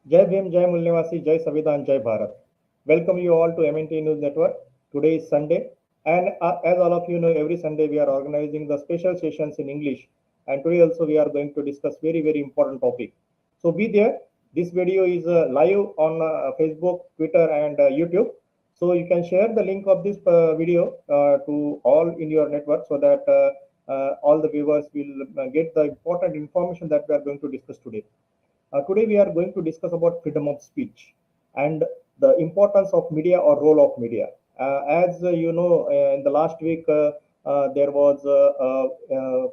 Jai Bhim, Jai Mulnivasi, Jai Savidhan, Jai Bharat. Welcome you all to MNT News Network. Today is Sunday, and as all of you know, every Sunday we are organizing the special sessions in English. And today also we are going to discuss very important topic. So be there. This video is live on Facebook, Twitter, and YouTube. So you can share the link of this video to all in your network so that all the viewers will get the important information that we are going to discuss today. Today we are going to discuss about freedom of speech and the importance of media or role of media. As you know, in the last week there was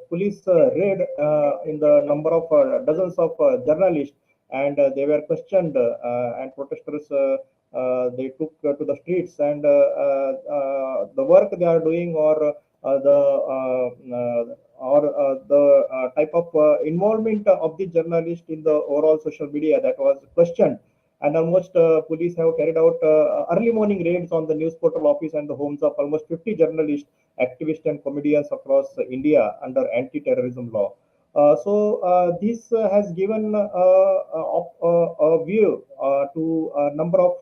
police raid in the number of dozens of journalists, and they were questioned, and protesters they took to the streets, and the work they are doing or the type of involvement of the journalist in the overall social media that was questioned. And almost police have carried out early morning raids on the news portal office and the homes of almost 50 journalists, activists, and comedians across India under anti-terrorism law. This has given a view to a number of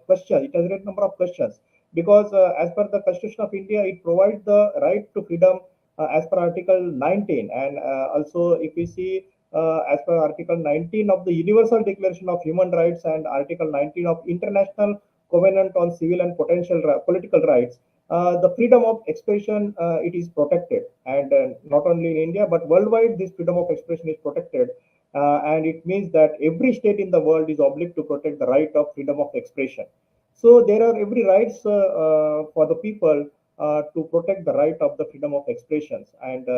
questions. It has raised number of questions because as per the Constitution of India, it provides the right to freedom as per Article 19, and also if we see as per Article 19 of the Universal Declaration of Human Rights and Article 19 of International Covenant on Civil and Political Rights, the freedom of expression it is protected, and not only in India but worldwide, this freedom of expression is protected, and it means that every state in the world is obliged to protect the right of freedom of expression. So there are every rights for the people to protect the right of the freedom of expressions, and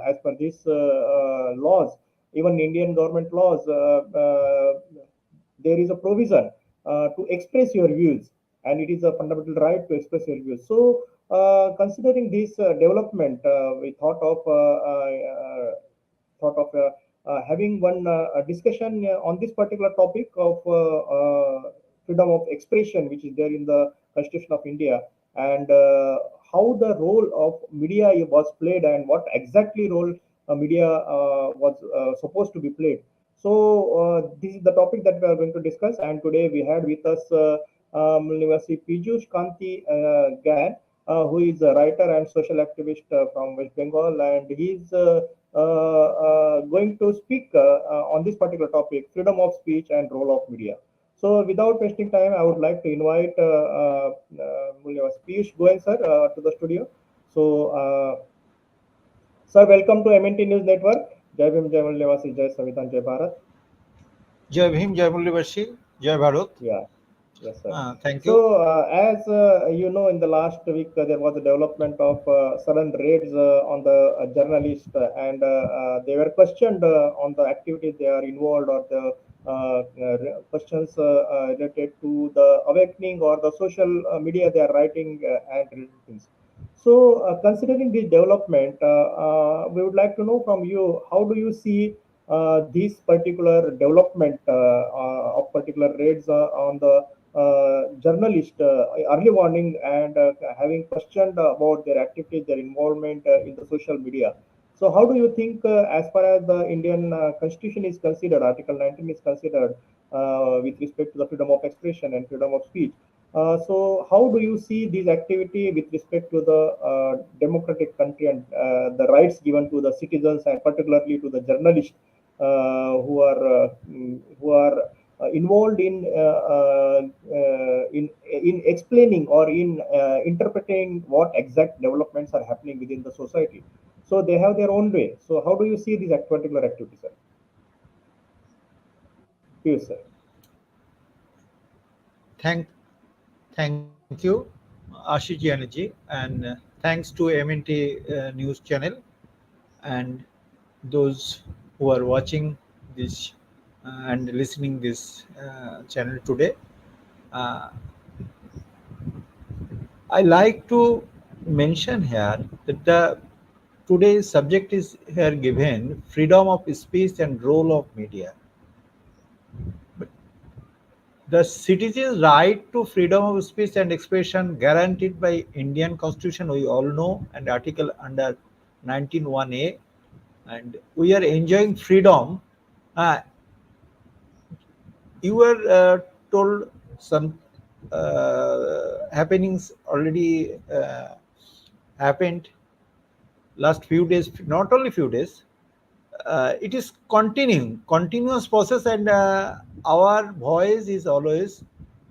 as per these laws, even Indian government laws, there is a provision to express your views, and it is a fundamental right to express your views. So, considering this development, we thought of having one discussion on this particular topic of freedom of expression, which is there in the Constitution of India, and how the role of media was played, and what exactly role media was supposed to be played. So this is the topic that we are going to discuss, and today we had with us University Pijush Kanti Gayen, who is a writer and social activist from West Bengal, and he is going to speak on this particular topic, freedom of speech and role of media. So, without wasting time, I would like to invite Piyush Goyen sir to the studio. So, sir, welcome to MNT News Network. Jai Bhim, Jai Mulnivasi, Jai Savidhan, Jai Bharat. Jai Bhim, Jai Mullivarshi, Jai Bharat. Yeah, yes, sir. Thank you. So, as you know, in the last week, there was a development of sudden raids on the journalists, and they were questioned on the activities they are involved, or the questions related to the awakening or the social media they are writing and reading things. So, considering this development, we would like to know from you, how do you see this particular development of particular raids on the journalist early warning, and having questioned about their activities, their involvement in the social media. So, how do you think, as far as the Indian Constitution is considered, Article 19 is considered with respect to the freedom of expression and freedom of speech? So, how do you see this activity with respect to the democratic country, and the rights given to the citizens, and particularly to the journalists who are involved in explaining or in interpreting what exact developments are happening within the society? So they have their own way. So how do you see these particular activities, sir? Yes, sir. Thank, thank you, Ashish Jianaji, and thanks to MNT News Channel and those who are watching this and listening this channel today. Uh, I like to mention here that the today's subject is here given freedom of speech and role of media. The citizen's right to freedom of speech and expression guaranteed by Indian Constitution, we all know, and Article under 19(1)(a), and we are enjoying freedom. Uh, You were told some happenings already happened last few days, not only few days, it is continuing continuous process, and our voice is always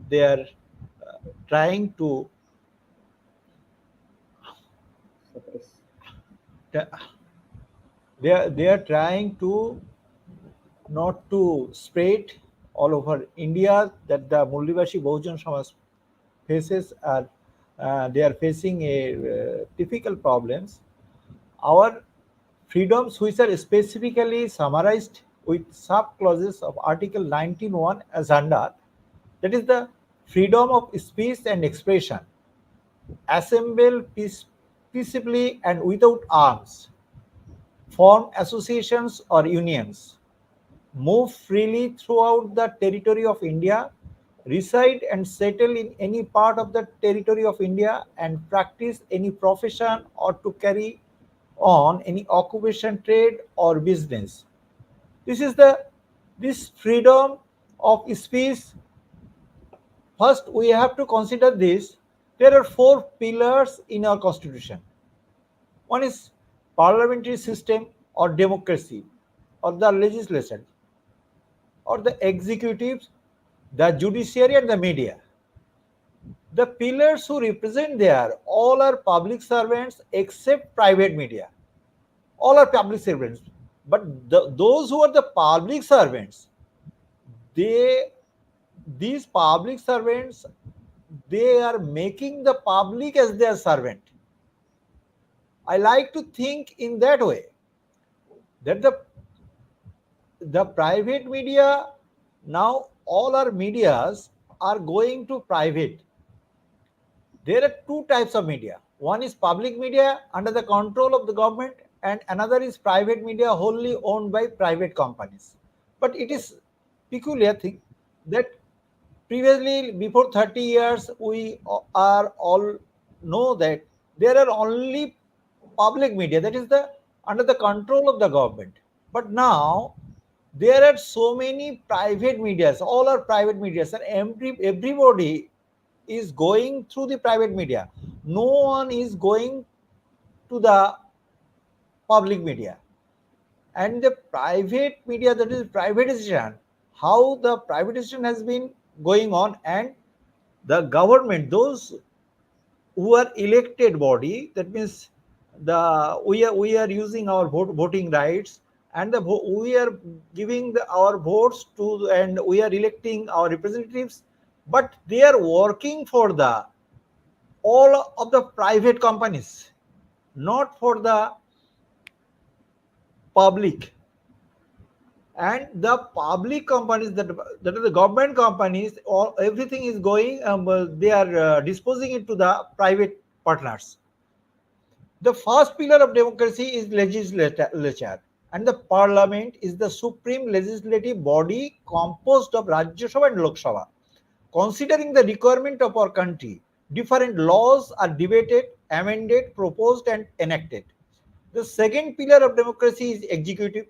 there, trying to Suppress. they are trying to not to spread all over India that the Mullivashi Bahujan Samaj faces are they are facing a difficult problems. Our freedoms, which are specifically summarized with sub clauses of Article 19(1) as under, that is the freedom of speech and expression, assemble peaceably and without arms, form associations or unions, move freely throughout the territory of India, reside and settle in any part of the territory of India, and practice any profession or to carry on any occupation, trade, or business. This is this freedom of speech. First, we have to consider this. There are four pillars in our constitution. One is parliamentary system or democracy, or the legislature, or the executives, the judiciary, and the media. The pillars who represent there all are public servants except private media. All are public servants. But those who are the public servants, they these public servants, they are making the public as their servant. I like to think in that way, that the private media, now all our medias are going to private. There are two types of media. One is public media under the control of the government, and another is private media wholly owned by private companies. But it is peculiar thing that previously, before 30 years, we are all know that there are only public media, that is the under the control of the government. But now there are so many private medias, all are private medias, and everybody is going through the private media. No one is going to the public media. And the private media, that is privatization, how the privatization has been going on, and the government, those who are elected body, that means we are using our voting rights, and we are giving our votes to, and we are electing our representatives, but they are working for the all of the private companies, not for the public. And the public companies, that are the government companies, all everything is going, they are disposing it to the private partners. The first pillar of democracy is legislature, and the parliament is the supreme legislative body composed of Rajya Sabha and Lok Sabha. Considering the requirement of our country, different laws are debated, amended, proposed, and enacted. The second pillar of democracy is executive.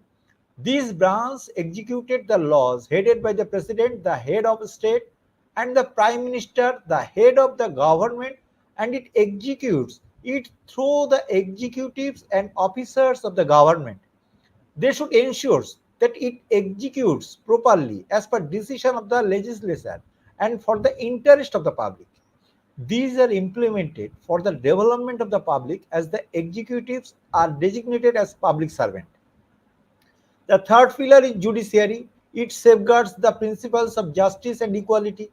This branch executed the laws headed by the president, the head of state, and the prime minister, the head of the government, and it executes it through the executives and officers of the government. They should ensure that it executes properly as per decision of the legislature and for the interest of the public. These are implemented for the development of the public, as the executives are designated as public servant. The third pillar is judiciary. It safeguards the principles of justice and equality.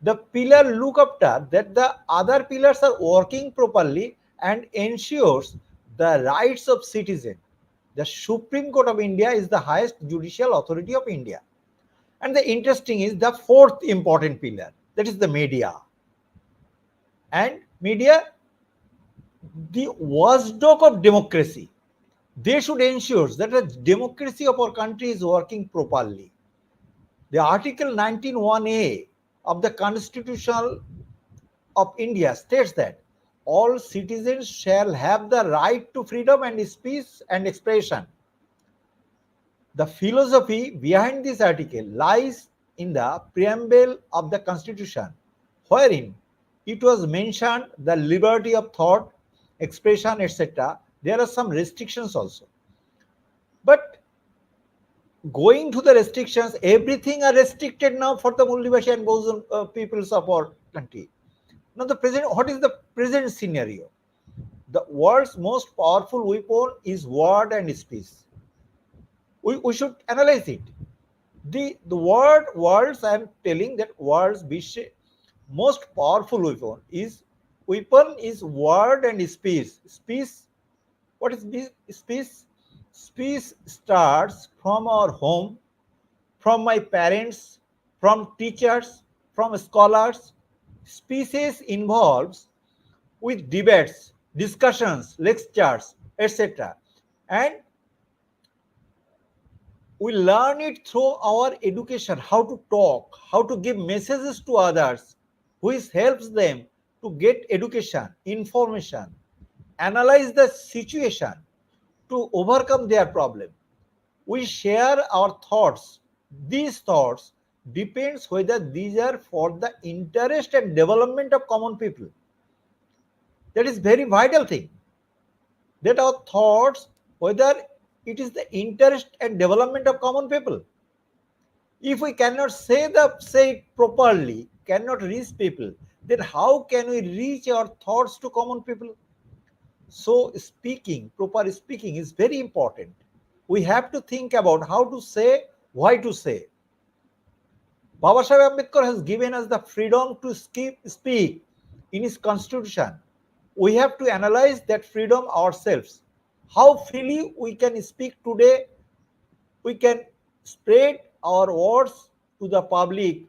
The pillar look after that the other pillars are working properly and ensures the rights of citizen. The Supreme Court of India is the highest judicial authority of India. And the interesting is the fourth important pillar, that is the media. And media, the watchdog of democracy. They should ensure that the democracy of our country is working properly. The Article 19(1)(a) of the Constitution of India states that all citizens shall have the right to freedom and speech and expression. The philosophy behind this article lies in the preamble of the Constitution, wherein it was mentioned the liberty of thought, expression, etc. There are some restrictions also. But going to the restrictions, everything are restricted now for the Mullibashi and Boson peoples of our country. Now, the present, what is the present scenario? The world's most powerful weapon is word and speech. We should analyze it. The words I am telling that words most powerful weapon is word and speech. Speech, what is speech? Speech starts from our home, from my parents, from teachers, from scholars. Speeches involves with debates, discussions, lectures, etc. And we learn it through our education, how to talk, how to give messages to others, which helps them to get education, information, analyze the situation to overcome their problem. We share our thoughts. These thoughts depends whether these are for the interest and development of common people. That is very vital thing, that our thoughts, whether it is the interest and development of common people. If we cannot say it properly, cannot reach people, then how can we reach our thoughts to common people? So speaking, proper speaking is very important. We have to think about how to say, why to say. Baba Sahib Ambedkar has given us the freedom to speak in his constitution. We have to analyze that freedom ourselves. How freely we can speak today, we can spread our words to the public.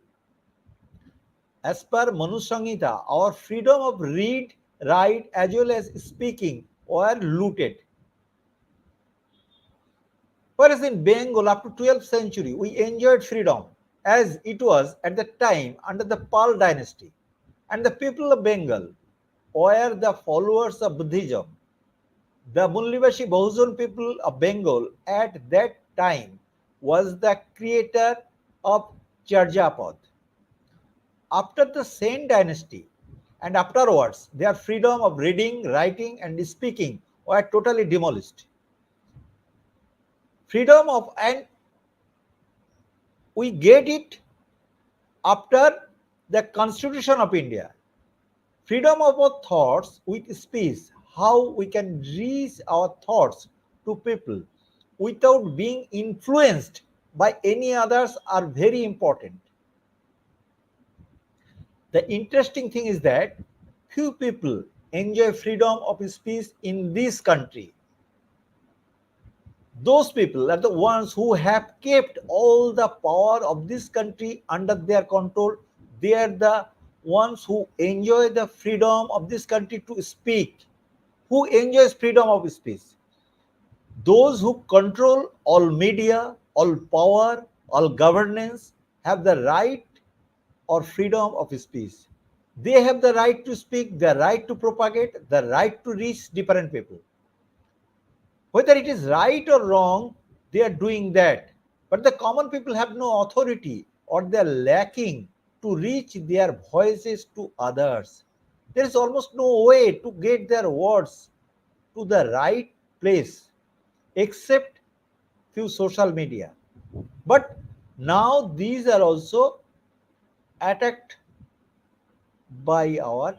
As per Manu Samhita, our freedom of read, write, as well as speaking were looted. Whereas in Bengal, up to 12th century, we enjoyed freedom as it was at the time under the Pal dynasty. And the people of Bengal were the followers of Buddhism. The Mullibashi Bahujan people of Bengal at that time was the creator of Charjapad. After the Sen dynasty and afterwards, their freedom of reading, writing, and speaking were totally demolished. Freedom of, and we get it after the Constitution of India. Freedom of our thoughts with speech, how we can reach our thoughts to people without being influenced by any others are very important. The interesting thing is that few people enjoy freedom of speech in this country. Those people are the ones who have kept all the power of this country under their control. They are the ones who enjoy the freedom of this country to speak. Who enjoys freedom of speech? Those who control all media, all power, all governance have the right or freedom of speech. They have the right to speak, the right to propagate, the right to reach different people. Whether it is right or wrong, they are doing that. But the common people have no authority or they are lacking to reach their voices to others. There is almost no way to get their words to the right place except through social media. But now these are also attacked by our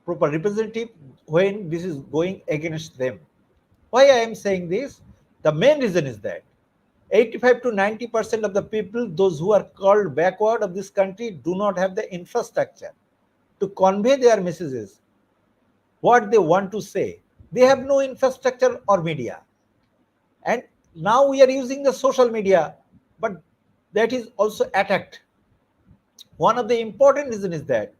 proper representative when this is going against them. Why I am saying this? The main reason is that 85 to 90% of the people, those who are called backward of this country, do not have the infrastructure to convey their messages, what they want to say. They have no infrastructure or media. And now we are using the social media, but that is also attacked. One of the important reasons is that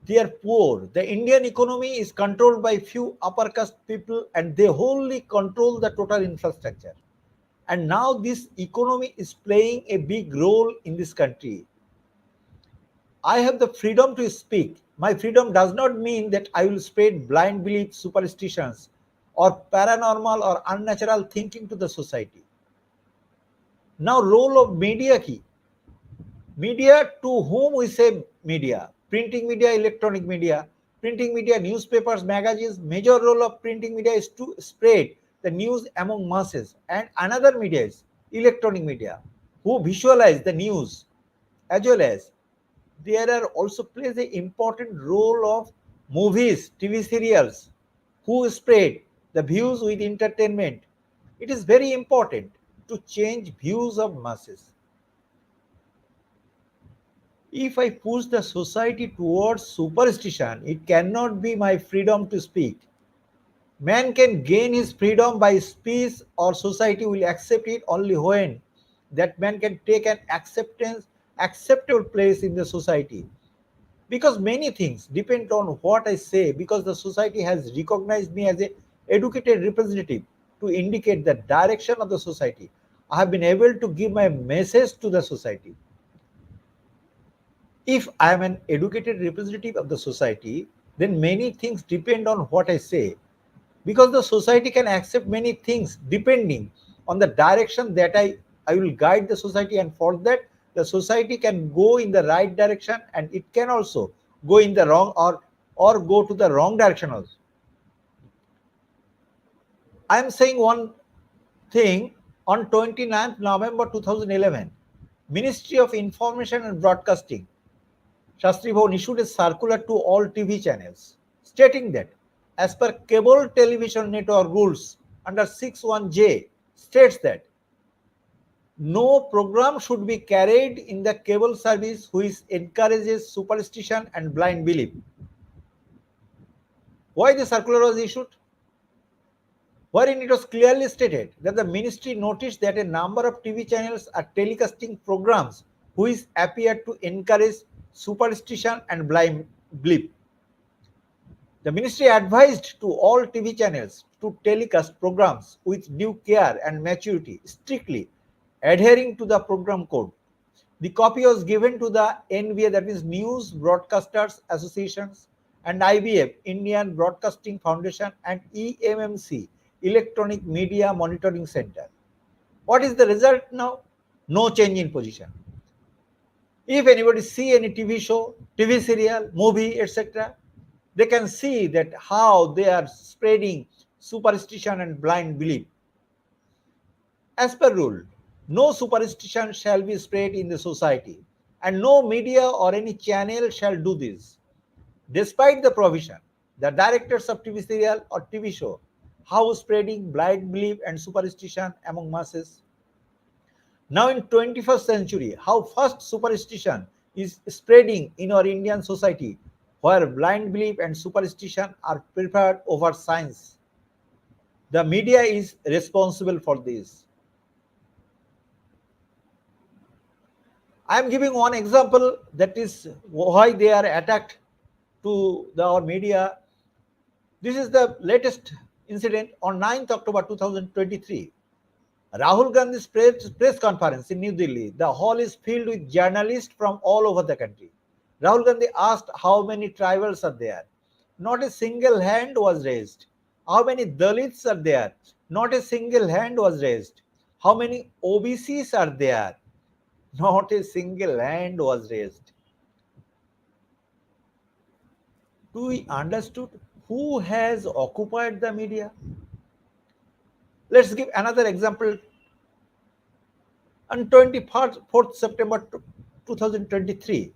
they are poor. The Indian economy is controlled by few upper caste people and they wholly control the total infrastructure. And now this economy is playing a big role in this country. I have the freedom to speak. My freedom does not mean that I will spread blind beliefs, superstitions, or paranormal or unnatural thinking to the society. Now, role of media key. Media, to whom we say media, printing media, electronic media. Printing media, newspapers, magazines. Major role of printing media is to spread the news among masses. And another media is electronic media, who visualize the news, as well as there are also plays an important role of movies, TV serials, who spread the views with entertainment. It is very important to change views of masses. If I push the society towards superstition, it cannot be my freedom to speak. Man can gain his freedom by speech, or society will accept it only when that man can take an acceptable place in the society. Because many things depend on what I say, because the society has recognized me as a educated representative to indicate the direction of the society. I have been able to give my message to the society. If I am an educated representative of the society, then many things depend on what I say, because the society can accept many things depending on the direction that I will guide the society, and for that the society can go in the right direction, and it can also go in the wrong, or go to the wrong direction also. I am saying one thing. On 29th November 2011, Ministry of Information and Broadcasting, Shastri Bhavan, issued a circular to all TV channels stating that, as per cable television network rules under 61J, states that no program should be carried in the cable service which encourages superstition and blind belief. Why the circular was issued? Wherein it was clearly stated that the ministry noticed that a number of TV channels are telecasting programs which appear to encourage superstition and blind belief. The ministry advised to all TV channels to telecast programs with due care and maturity, strictly adhering to the program code. The copy was given to the NBA, that is News Broadcasters Associations, and IBF, Indian Broadcasting Foundation, and EMMC, Electronic Media Monitoring Center. What is the result now? No change in position. If anybody see any TV show, TV serial, movie, etc., they can see that how they are spreading superstition and blind belief. As per rule, no superstition shall be spread in the society, and no media or any channel shall do this. Despite the provision, the directors of TV serial or TV show, how spreading blind belief and superstition among masses. Now in 21st century, how first superstition is spreading in our Indian society, where blind belief and superstition are preferred over science. The media is responsible for this. I am giving one example, that is why they are attacked to our media. This is the latest incident on 9th October 2023. Rahul Gandhi's press conference in New Delhi. The hall is filled with journalists from all over the country. Rahul Gandhi asked how many tribals are there. Not a single hand was raised. How many Dalits are there? Not a single hand was raised. How many OBCs are there? Not a single hand was raised. Do we understood who has occupied the media? Let's give another example. On 24th September 2023,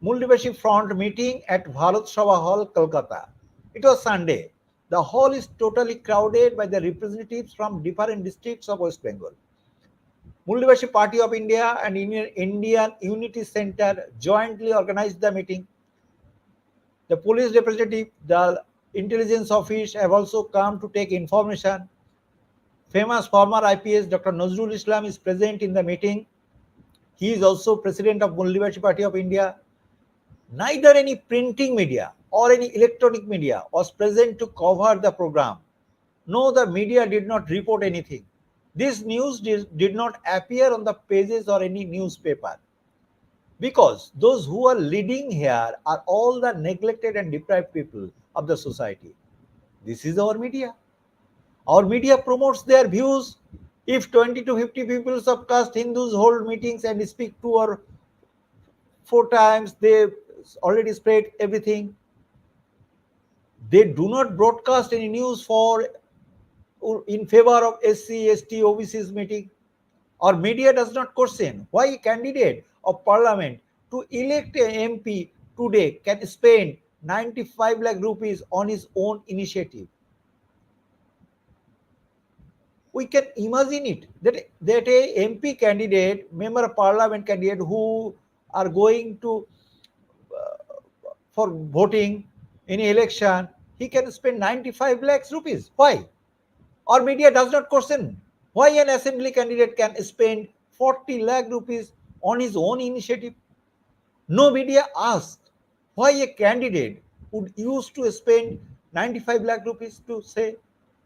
Multivashi Front meeting at Bharat Sabha Hall, Kolkata. It was Sunday. The hall is totally crowded by the representatives from different districts of West Bengal. Multivashi Party of India and Indian Unity Center jointly organized the meeting. The police representative, the intelligence office have also come to take information. Famous former IPS Dr. Nazrul Islam is present in the meeting. He is also president of Multivashi Party of India. Neither any printing media or any electronic media was present to cover the program. No, the media did not report anything. This news did not appear on the pages or any newspaper, because those who are leading here are all the neglected and deprived people of the society. This is our media. Our media promotes their views If 20 to 50 people of caste Hindus hold meetings and speak 2 or 4 times, they already spread everything. They do not broadcast any news for in favor of SC, ST, OBC's meeting. Or media does not question why a candidate of parliament to elect a MP today can spend 95 lakh rupees on his own initiative. We can imagine it that a MP candidate, member of parliament candidate who are going to for voting in election, he can spend 95 lakhs rupees. Why? Or media does not question why an assembly candidate can spend 40 lakh rupees on his own initiative. No media asked why a candidate would use to spend 95 lakh rupees to say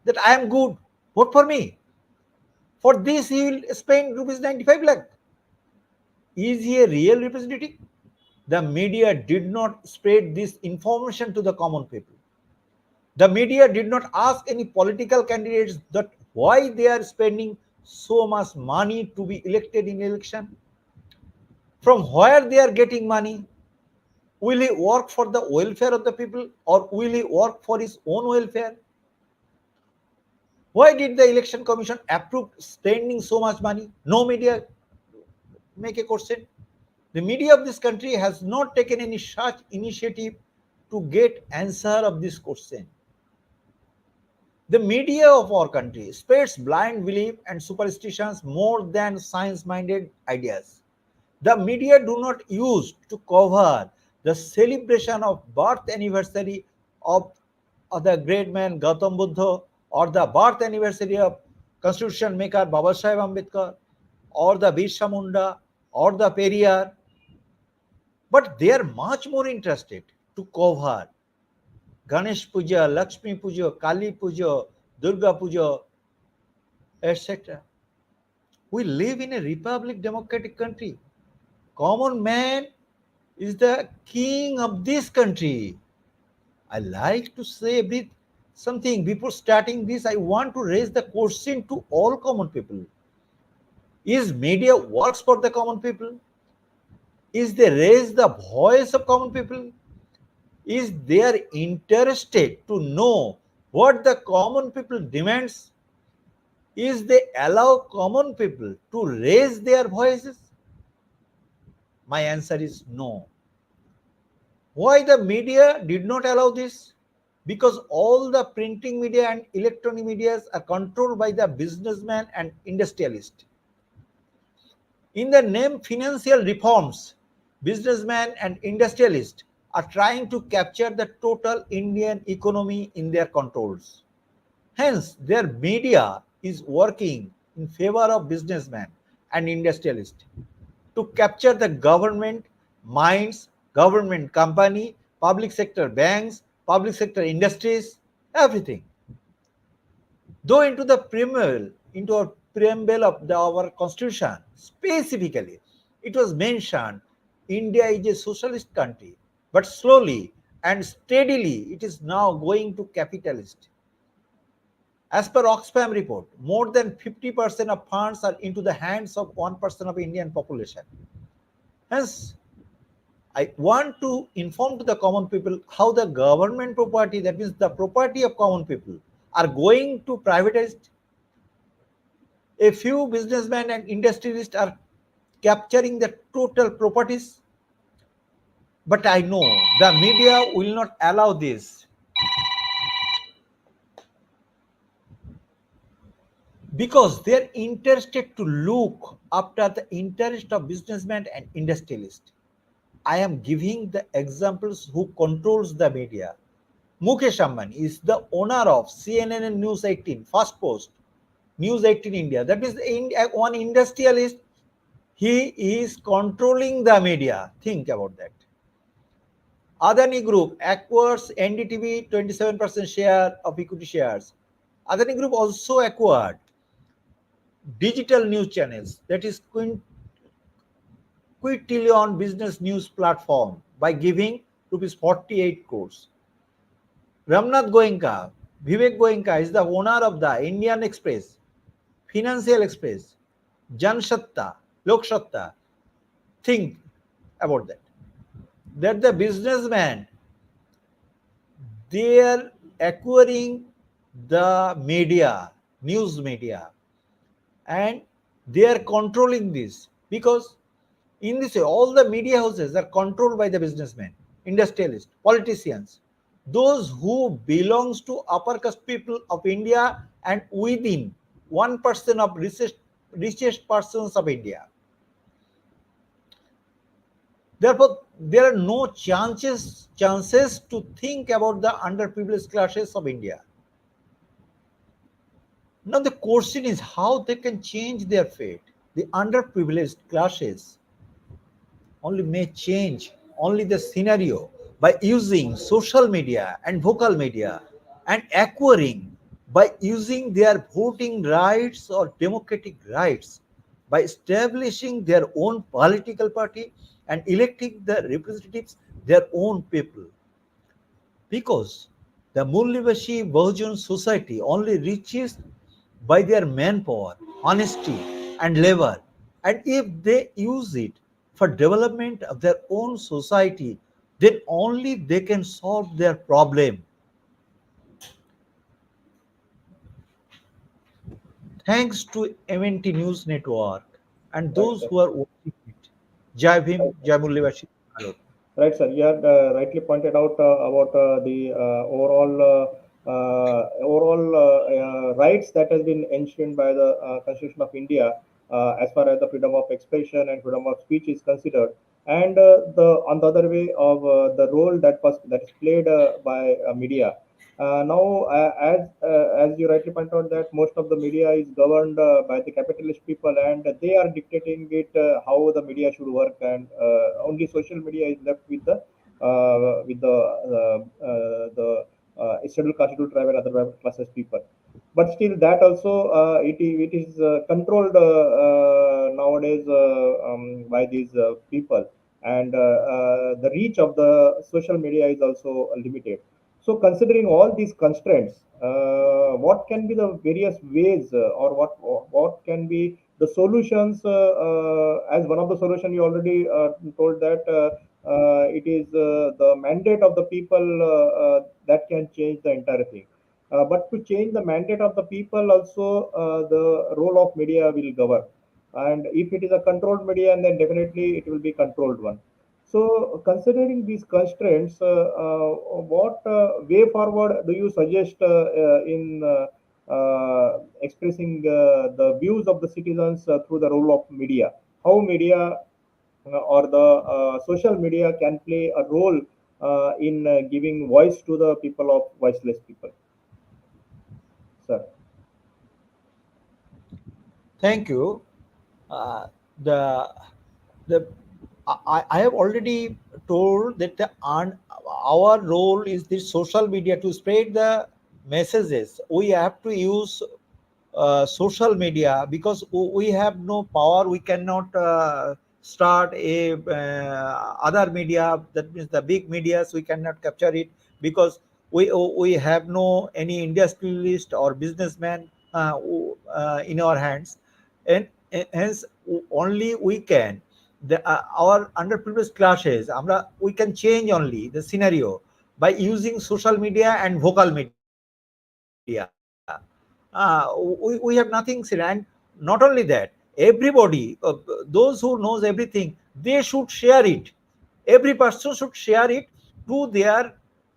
that I am good, vote for me. For this, he will spend rupees 95 lakh. Is he a real representative? The media did not spread this information to the common people. The media did not ask any political candidates that why they are spending so much money to be elected in election, from where they are getting money. Will he work for the welfare of the people or will he work for his own welfare? Why did the election commission approve spending so much money? No media make a question. The media of this country has not taken any such initiative to get answer of this question. The media of our country spreads blind belief and superstitions more than science-minded ideas. The media do not use to cover the celebration of birth anniversary of the great man Gautam Buddha or the birth anniversary of constitution maker Baba Sahib Ambedkar or the Birsa Munda or the Periyar, but they are much more interested to cover Ganesh Puja, Lakshmi Puja, Kali Puja, Durga Puja, etc. We live in a republic democratic country. Common man is the king of this country. I like to say a bit something before starting this. I want to raise the question to all common people. Is media works for the common people? Is they raise the voice of common people? Is they are interested to know what the common people demands? Is they allow common people to raise their voices? My answer is no. Why the media did not allow this? Because all the printing media and electronic media are controlled by the businessman and industrialist. In the name financial reforms, businessmen and industrialists are trying to capture the total Indian economy in their controls. Hence, their media is working in favor of businessmen and industrialists to capture the government mines, government company, public sector banks, public sector industries, everything. Though into our preamble of our constitution, specifically, it was mentioned India is a socialist country, but slowly and steadily it is now going to capitalist. As per Oxfam report, more than 50% of funds are into the hands of 1% of Indian population. Hence, I want to inform to the common people how the government property, that means the property of common people, are going to privatized. A few businessmen and industrialists are capturing the total properties, but I know the media will not allow this because they are interested to look after the interest of businessmen and industrialists. I am giving the examples who controls the media. Mukesh Ambani is the owner of CNN and News 18, First Post, News 18 India. That is one industrialist. He is controlling the media. Think about that. Adani Group acquires NDTV 27% share of equity shares. Adani Group also acquired digital news channels, that is Quintillion business news platform, by giving rupees 48 crores. Ramnath Goenka, Vivek Goenka is the owner of the Indian Express, Financial Express, Jansatta, Loksatta. Think about that. That the businessman, they are acquiring the media, news media, and they are controlling this because in this way, all the media houses are controlled by the businessmen, industrialists, politicians, those who belongs to upper caste people of India and within 1% of richest persons of India. Therefore, there are no chances to think about the underprivileged classes of India. Now the question is how they can change their fate. The underprivileged classes only may change only the scenario by using social media and vocal media and acquiring by using their voting rights or democratic rights by establishing their own political party and electing the representatives their own people, because the Mullivashi Bahujan society only reaches by their manpower, honesty, and labor. And if they use it for development of their own society, then only they can solve their problem. Thanks to MNT News Network and Right, those sir. who are watching it. Jai Bhim, Right. Jai Mullivashi. Hello. Right, sir. You have rightly pointed out about the overall rights that has been enshrined by the Constitution of India as far as the freedom of expression and freedom of speech is considered, and the on the other way of the role that is played by media. Now, as you rightly point out, that most of the media is governed by the capitalist people, and they are dictating it how the media should work, and only social media is left with the scheduled caste, scheduled tribe, and other private classes people. But still, that also it is controlled nowadays by these people, and the reach of the social media is also limited. So, considering all these constraints, what can be the various ways, or what can be the solutions? As one of the solution, you already told that it is the mandate of the people that can change the entire thing. But to change the mandate of the people, also the role of media will govern. And if it is a controlled media, then definitely it will be controlled one. So, considering these constraints, what way forward do you suggest in expressing the views of the citizens through the role of media? How media or the social media can play a role in giving voice to the people of voiceless people, sir? Thank you. Uh, the the I have already told that our role is the social media to spread the messages. We have to use social media because we have no power. We cannot start a other media. That means the big medias. We cannot capture it because we have no any industrialist or businessman in our hands, and hence only we can our underprivileged classes we can change only the scenario by using social media and vocal media. We have nothing and not only that, everybody those who knows everything, they should share it. Every person should share it to their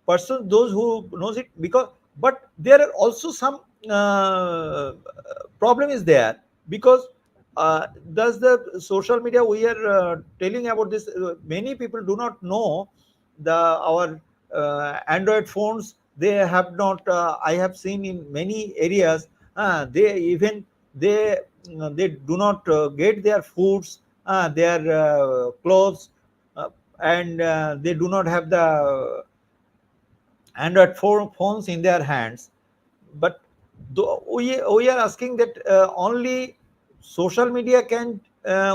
person, those who knows it, because but there are also some problem is there because does the social media we are telling about this, many people do not know the our Android phones. They have not I have seen in many areas they even they they do not get their foods, their clothes, and they do not have the Android phones in their hands. But we are asking that only social media can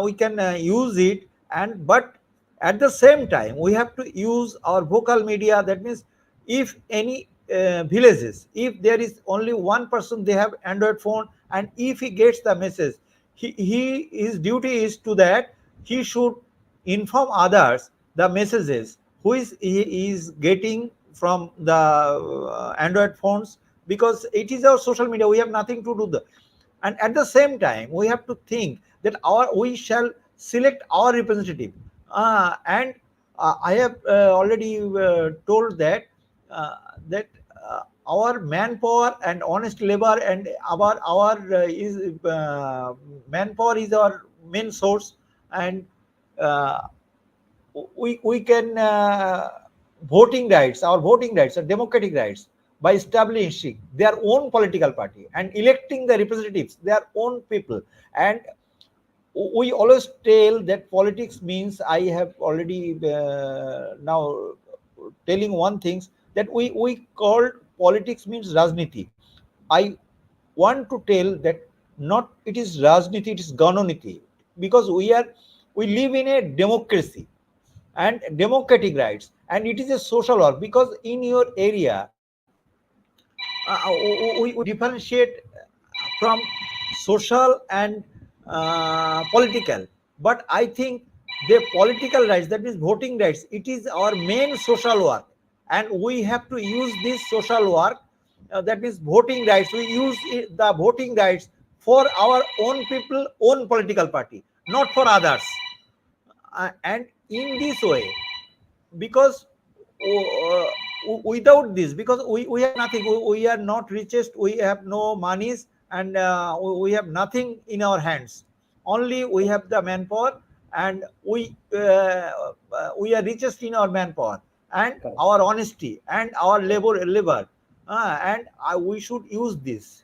we can use it, and but at the same time we have to use our vocal media. That means if any villages, if there is only one person they have Android phone, and if he gets the message, his duty is to that he should inform others the messages who is he is getting from the Android phones, because it is our social media. We have nothing to do the, and at the same time we have to think that our we shall select our representative, and I have already told that uh, that our manpower and honest labor and our is manpower is our main source, and uh, we can our voting rights are democratic rights by establishing their own political party and electing the representatives, their own people. And we always tell that politics means, I have already now telling one things, that we called politics means rajniti. I want to tell that not it is rajniti, it is ganoniti, because we live in a democracy and democratic rights, and it is a social work, because in your area we differentiate from social and political. But I think the political rights, that means voting rights, it is our main social work, and we have to use this social work, that means voting rights. We use the voting rights for our own people, own political party, not for others. And in this way, because without this, because we have nothing, we are not richest, we have no monies, and we have nothing in our hands. Only we have the manpower, and we are richest in our manpower and Correct. our honesty and our labor, and we should use this.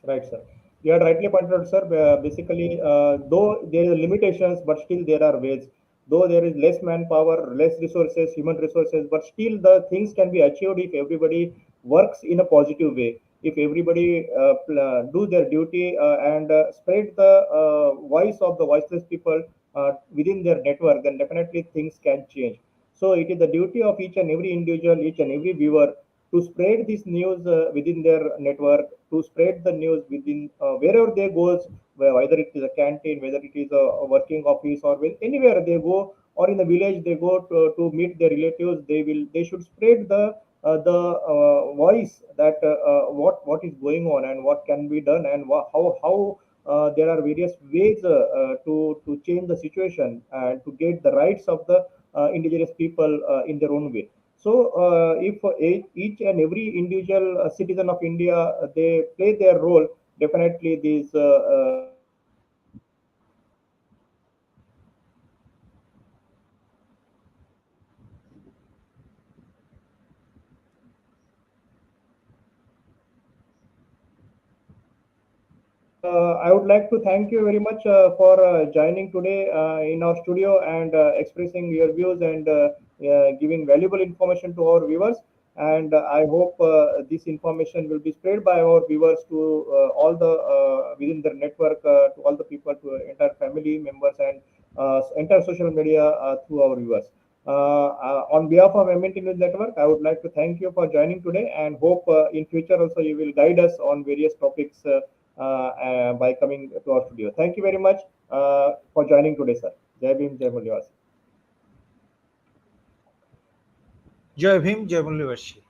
Right, sir. You had rightly pointed out, sir. Basically, though there is limitations, but still there are ways. Though there is less manpower, less resources, human resources, but still the things can be achieved if everybody works in a positive way. If everybody do their duty and spread the voice of the voiceless people within their network, then definitely things can change. So it is the duty of each and every individual, each and every viewer to spread this news within their network, to spread the news within wherever they goes, whether it is a canteen, whether it is a working office, or anywhere they go, or in the village they go to meet their relatives. They should spread the voice that what is going on and what can be done, and how there are various ways to change the situation and to get the rights of the indigenous people in their own way. So, if each and every individual citizen of India they play their role, definitely these things can be changed. So, I would like to thank you very much for joining today in our studio and expressing your views and giving valuable information to our viewers. And I hope this information will be spread by our viewers to all the within their network, to all the people, to entire family members and entire social media through our viewers. On behalf of MNT News Network, I would like to thank you for joining today and hope in future also you will guide us on various topics by coming to our studio. Thank you very much for joining today, sir. Jai Bhim, Jai Mulyawasi. Jai Bhim, Jai Mullivashi,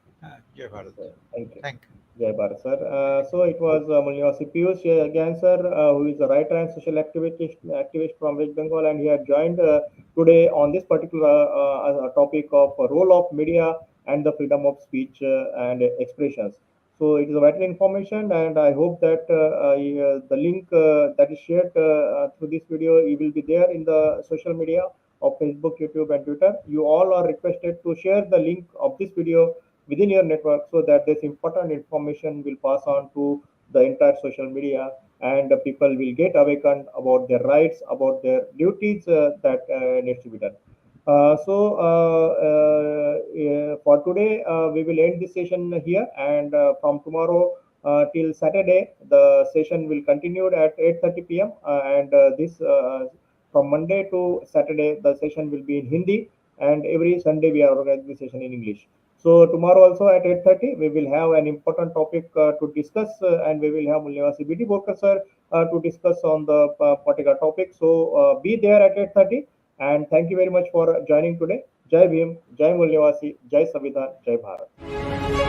Jai Bharat. So, thank you. Thank you. Jai Bharat, sir. So it was Mulyawasi Pijush again, sir, who is a writer and social activist from West Bengal, and he had joined today on this particular topic of role of media and the freedom of speech and expressions. So it is a vital information, and I hope that the link that is shared through this video, it will be there in the social media of Facebook, YouTube, and Twitter. You all are requested to share the link of this video within your network so that this important information will pass on to the entire social media, and the people will get awakened about their rights, about their duties that needs to be done. For today, we will end this session here, and from tomorrow till Saturday, the session will continue at 8:30 p.m. And this from Monday to Saturday, the session will be in Hindi, and every Sunday we are organizing the session in English. So tomorrow also at 8:30 we will have an important topic to discuss, and we will have Mulyawasi BD Borkar sir to discuss on the particular topic. So be there at 8:30, and thank you very much for joining today. Jai Bhim, Jai Mulyawasi, Jai Samvidhan, Jai Bharat.